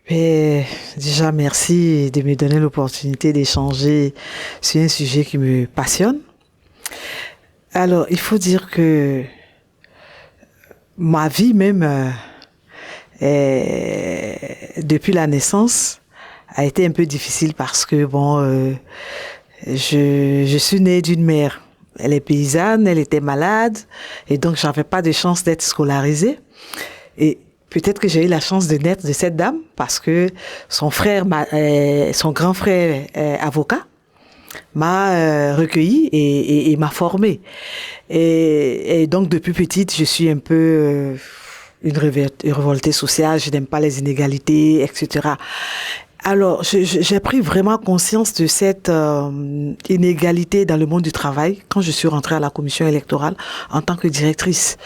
Et déjà, merci de me donner l'opportunité d'échanger sur un sujet qui me passionne. Alors, il faut dire que ma vie même, depuis la naissance, a été un peu difficile parce que, je suis née d'une mère. Elle est paysanne, elle était malade, et donc j'avais pas de chance d'être scolarisée. Et peut-être que j'ai eu la chance de naître de cette dame parce que son grand frère avocat m'a recueilli et m'a formée. Et donc depuis petite, je suis un peu une révoltée sociale. Je n'aime pas les inégalités, etc. Alors, j'ai pris vraiment conscience de cette inégalité dans le monde du travail quand je suis rentrée à la commission électorale en tant que directrice.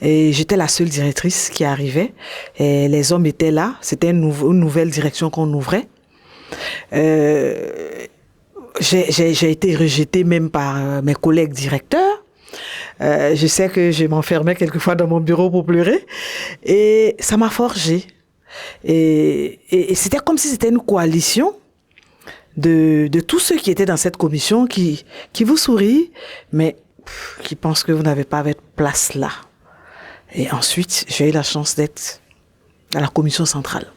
Et j'étais la seule directrice qui arrivait. Et les hommes étaient là. C'était une nouvelle direction qu'on ouvrait. J'ai été rejetée même par mes collègues directeurs. Je sais que je m'enfermais quelquefois dans mon bureau pour pleurer. Et ça m'a forgée. Et c'était comme si c'était une coalition de tous ceux qui étaient dans cette commission qui vous sourient, mais qui pensent que vous n'avez pas votre place là. Et ensuite, j'ai eu la chance d'être à la commission centrale,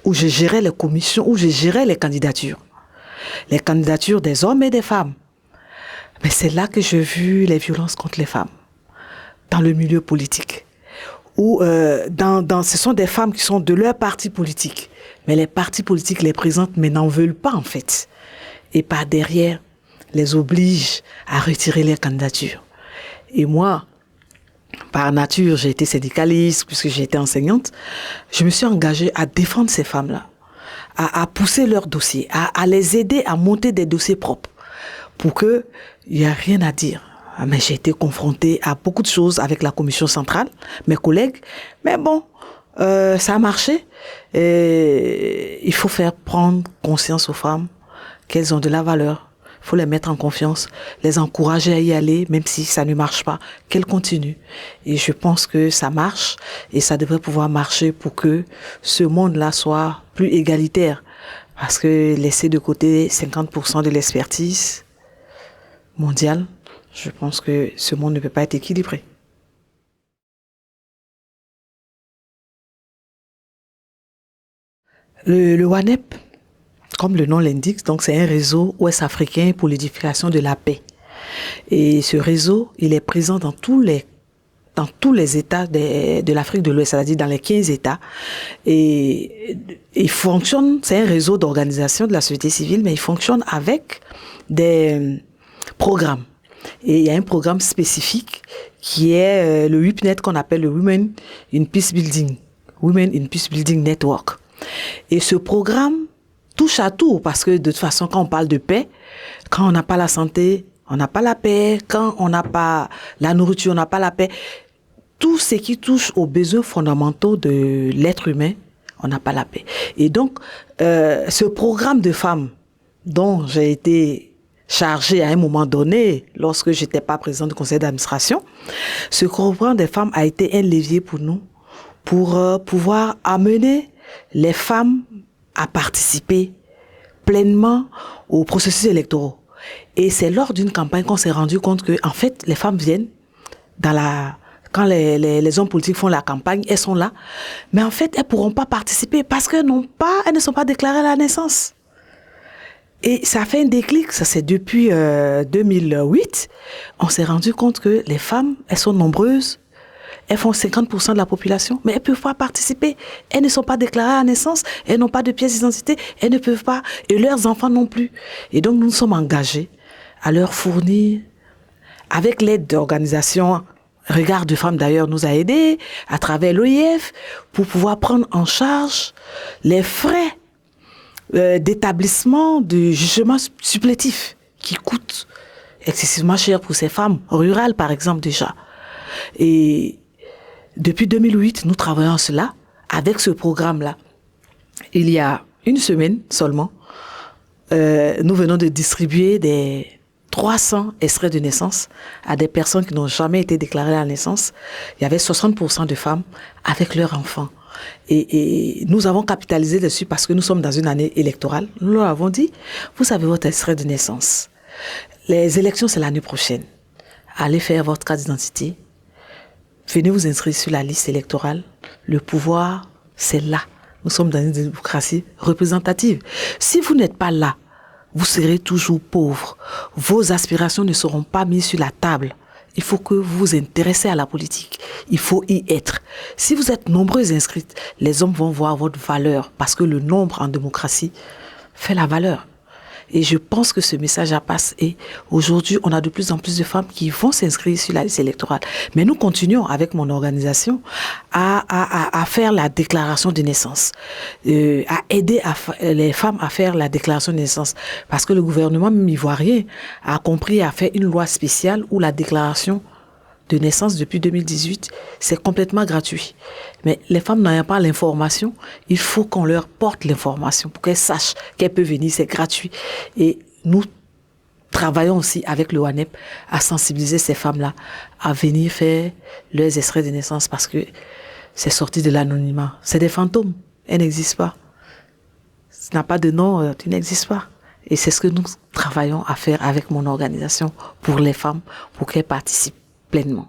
où je gérais les commissions, où je gérais les candidatures. Les candidatures des hommes et des femmes. Mais c'est là que j'ai vu les violences contre les femmes, dans le milieu politique. Où ce sont des femmes qui sont de leur parti politique. Mais les partis politiques les présentent, mais n'en veulent pas en fait. Et par derrière, les obligent à retirer les candidatures. Et moi, par nature, j'ai été syndicaliste, puisque j'ai été enseignante. Je me suis engagée à défendre ces femmes-là, à pousser leurs dossiers, à les aider à monter des dossiers propres, pour qu'il n'y ait rien à dire. Mais j'ai été confrontée à beaucoup de choses avec la commission centrale, mes collègues. Mais bon, ça a marché. Et il faut faire prendre conscience aux femmes qu'elles ont de la valeur. Il faut les mettre en confiance, les encourager à y aller, même si ça ne marche pas, qu'elles continuent. Et je pense que ça marche et ça devrait pouvoir marcher pour que ce monde-là soit plus égalitaire. Parce que laisser de côté 50% de l'expertise mondiale, je pense que ce monde ne peut pas être équilibré. Le WANEP, comme le nom l'indique, donc c'est un réseau ouest-africain pour l'édification de la paix. Et ce réseau, il est présent dans tous les États de l'Afrique de l'Ouest, c'est-à-dire dans les 15 États. Et il fonctionne, c'est un réseau d'organisation de la société civile, mais il fonctionne avec des programmes. Et il y a un programme spécifique qui est le WIPNet qu'on appelle le Women in Peace Building Network. Et ce programme touche à tout parce que de toute façon, quand on parle de paix, quand on n'a pas la santé, on n'a pas la paix. Quand on n'a pas la nourriture, on n'a pas la paix. Tout ce qui touche aux besoins fondamentaux de l'être humain, on n'a pas la paix. Et donc, ce programme de femmes dont j'ai été chargée à un moment donné, lorsque j'étais pas présidente du conseil d'administration, ce programme des femmes a été un levier pour nous, pour pouvoir amener les femmes à participer pleinement aux processus électoraux. Et c'est lors d'une campagne qu'on s'est rendu compte que, en fait, les femmes viennent quand les hommes politiques font la campagne, elles sont là. Mais en fait, elles pourront pas participer parce qu'elles ne sont pas déclarées à la naissance. Et ça a fait un déclic, ça c'est depuis 2008. On s'est rendu compte que les femmes, elles sont nombreuses, elles font 50% de la population, mais elles ne peuvent pas participer. Elles ne sont pas déclarées à la naissance, elles n'ont pas de pièce d'identité, elles ne peuvent pas, et leurs enfants non plus. Et donc, nous sommes engagés à leur fournir, avec l'aide d'organisations, Regard de Femmes d'ailleurs nous a aidés, à travers l'OIF, pour pouvoir prendre en charge les frais d'établissement de jugement supplétif qui coûtent excessivement cher pour ces femmes rurales, par exemple, déjà. Et depuis 2008, nous travaillons cela avec ce programme-là. Il y a une semaine seulement, nous venons de distribuer des 300 extraits de naissance à des personnes qui n'ont jamais été déclarées à la naissance. Il y avait 60% de femmes avec leurs enfants. Et nous avons capitalisé dessus parce que nous sommes dans une année électorale. Nous leur avons dit, vous avez votre extrait de naissance. Les élections, c'est l'année prochaine. Allez faire votre carte d'identité. Venez vous inscrire sur la liste électorale. Le pouvoir, c'est là. Nous sommes dans une démocratie représentative. Si vous n'êtes pas là, vous serez toujours pauvre. Vos aspirations ne seront pas mises sur la table. Il faut que vous vous intéressez à la politique. Il faut y être. Si vous êtes nombreuses inscrites, les hommes vont voir votre valeur parce que le nombre en démocratie fait la valeur. Et je pense que ce message passe. Et aujourd'hui, on a de plus en plus de femmes qui vont s'inscrire sur la liste électorale. Mais nous continuons avec mon organisation à faire la déclaration de naissance, à aider les femmes à faire la déclaration de naissance. Parce que le gouvernement même ivoirien a compris à faire une loi spéciale où la déclaration de naissance depuis 2018, c'est complètement gratuit. Mais les femmes n'ayant pas l'information, il faut qu'on leur porte l'information pour qu'elles sachent qu'elles peuvent venir, c'est gratuit. Et nous travaillons aussi avec le WANEP à sensibiliser ces femmes-là à venir faire leurs extraits de naissance parce que c'est sorti de l'anonymat. C'est des fantômes, elles n'existent pas. Tu n'as pas de nom, tu n'existes pas. Et c'est ce que nous travaillons à faire avec mon organisation pour les femmes, pour qu'elles participent pleinement.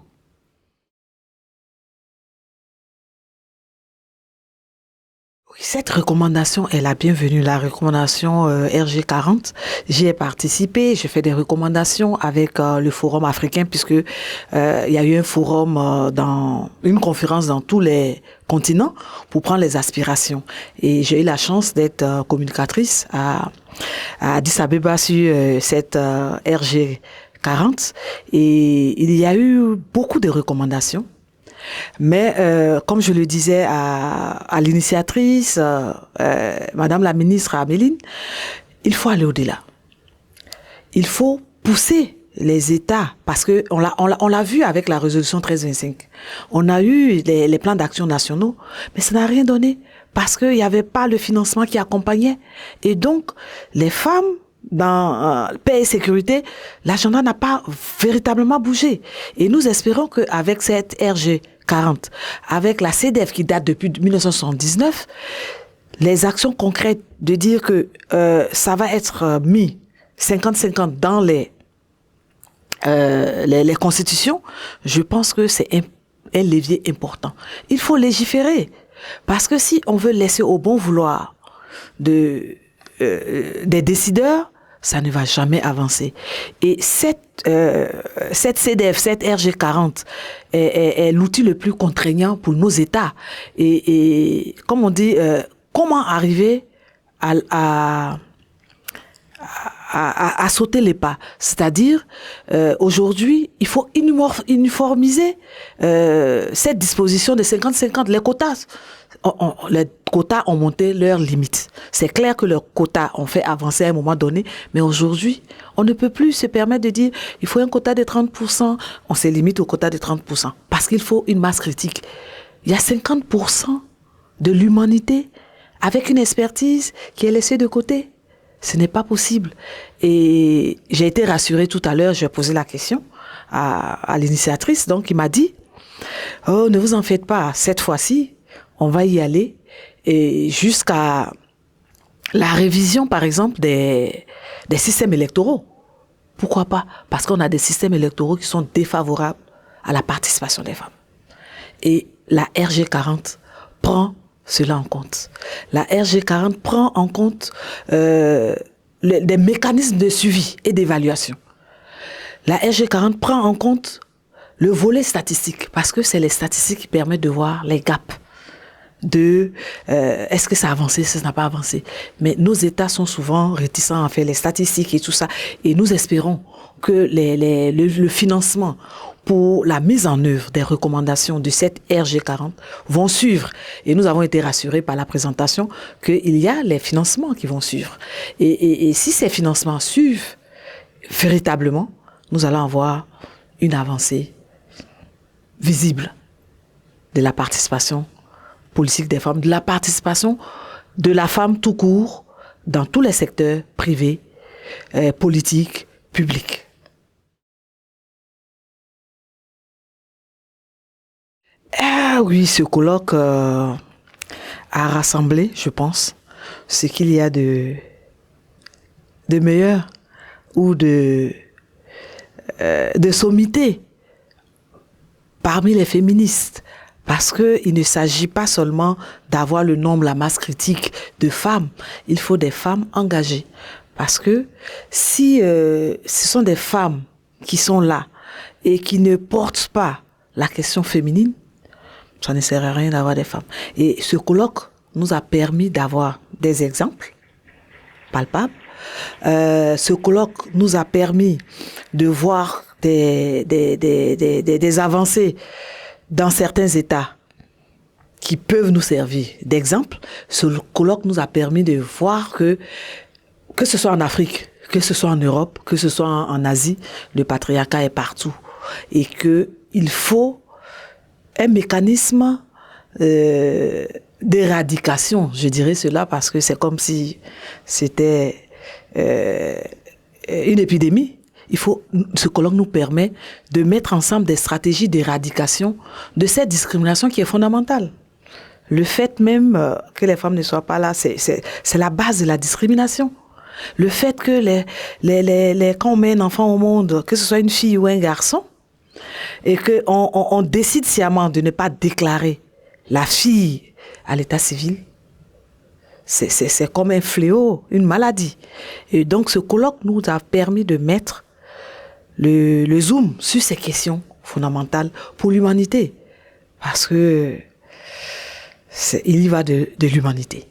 Oui, cette recommandation est la bienvenue, la recommandation RG40. J'y ai participé, j'ai fait des recommandations avec le Forum africain puisque il y a eu un forum une conférence dans tous les continents pour prendre les aspirations. Et j'ai eu la chance d'être communicatrice à Addis Abeba sur cette RG40 et il y a eu beaucoup de recommandations. Mais comme je le disais à l'initiatrice, Madame la ministre Améline, il faut aller au-delà. Il faut pousser les États, parce que on l'a vu avec la résolution 1325. On a eu les plans d'action nationaux, mais ça n'a rien donné, parce qu'il n'y avait pas le financement qui accompagnait. Et donc, les femmes, dans paix et sécurité, l'agenda n'a pas véritablement bougé. Et nous espérons qu'avec cette RG40, avec la CEDEF qui date depuis 1979, les actions concrètes de dire que ça va être mis 50-50 dans les constitutions, je pense que c'est un levier important. Il faut légiférer. Parce que si on veut laisser au bon vouloir des décideurs, ça ne va jamais avancer. Et cette CEDEF, cette RG40 est l'outil le plus contraignant pour nos États. Et comme on dit, comment arriver à sauter les pas. C'est-à-dire, aujourd'hui, il faut uniformiser cette disposition de 50-50. Les quotas ont monté leurs limites. C'est clair que leurs quotas ont fait avancer à un moment donné, mais aujourd'hui, on ne peut plus se permettre de dire il faut un quota de 30%, on se limite au quota de 30%, parce qu'il faut une masse critique. Il y a 50% de l'humanité avec une expertise qui est laissée de côté. Ce n'est pas possible. Et j'ai été rassurée tout à l'heure, j'ai posé la question à l'initiatrice, donc il m'a dit « Oh, ne vous en faites pas, cette fois-ci, on va y aller et jusqu'à la révision, par exemple, des systèmes électoraux. Pourquoi pas? Parce qu'on a des systèmes électoraux qui sont défavorables à la participation des femmes. Et la RG40 prend cela en compte. La RG40 prend en compte des mécanismes de suivi et d'évaluation. La RG40 prend en compte le volet statistique, parce que c'est les statistiques qui permettent de voir les gaps. Est-ce que ça a avancé, ça n'a pas avancé. Mais nos États sont souvent réticents à faire les statistiques et tout ça. Et nous espérons que le financement pour la mise en œuvre des recommandations de cette RG40 vont suivre. Et nous avons été rassurés par la présentation qu'il y a les financements qui vont suivre. Et si ces financements suivent véritablement, nous allons avoir une avancée visible de la participation politique des femmes, de la participation de la femme tout court dans tous les secteurs privés, politiques, publics. Ah oui, ce colloque a rassemblé, je pense, ce qu'il y a de meilleur ou de sommité parmi les féministes. Parce qu'il ne s'agit pas seulement d'avoir le nombre, la masse critique de femmes. Il faut des femmes engagées. Parce que si ce sont des femmes qui sont là et qui ne portent pas la question féminine, ça ne sert à rien d'avoir des femmes. Et ce colloque nous a permis d'avoir des exemples palpables. Ce colloque nous a permis de voir des avancées dans certains États qui peuvent nous servir d'exemple. Ce colloque nous a permis de voir que ce soit en Afrique, que ce soit en Europe, que ce soit en Asie, le patriarcat est partout. Et qu'il faut un mécanisme d'éradication, je dirais cela, parce que c'est comme si c'était une épidémie. Ce colloque nous permet de mettre ensemble des stratégies d'éradication de cette discrimination qui est fondamentale. Le fait même que les femmes ne soient pas là, c'est la base de la discrimination. Le fait que quand on met un enfant au monde, que ce soit une fille ou un garçon, et qu'on décide sciemment de ne pas déclarer la fille à l'état civil, c'est comme un fléau, une maladie. Et donc ce colloque nous a permis de mettre le zoom sur ces questions fondamentales pour l'humanité. Parce que il y va de l'humanité.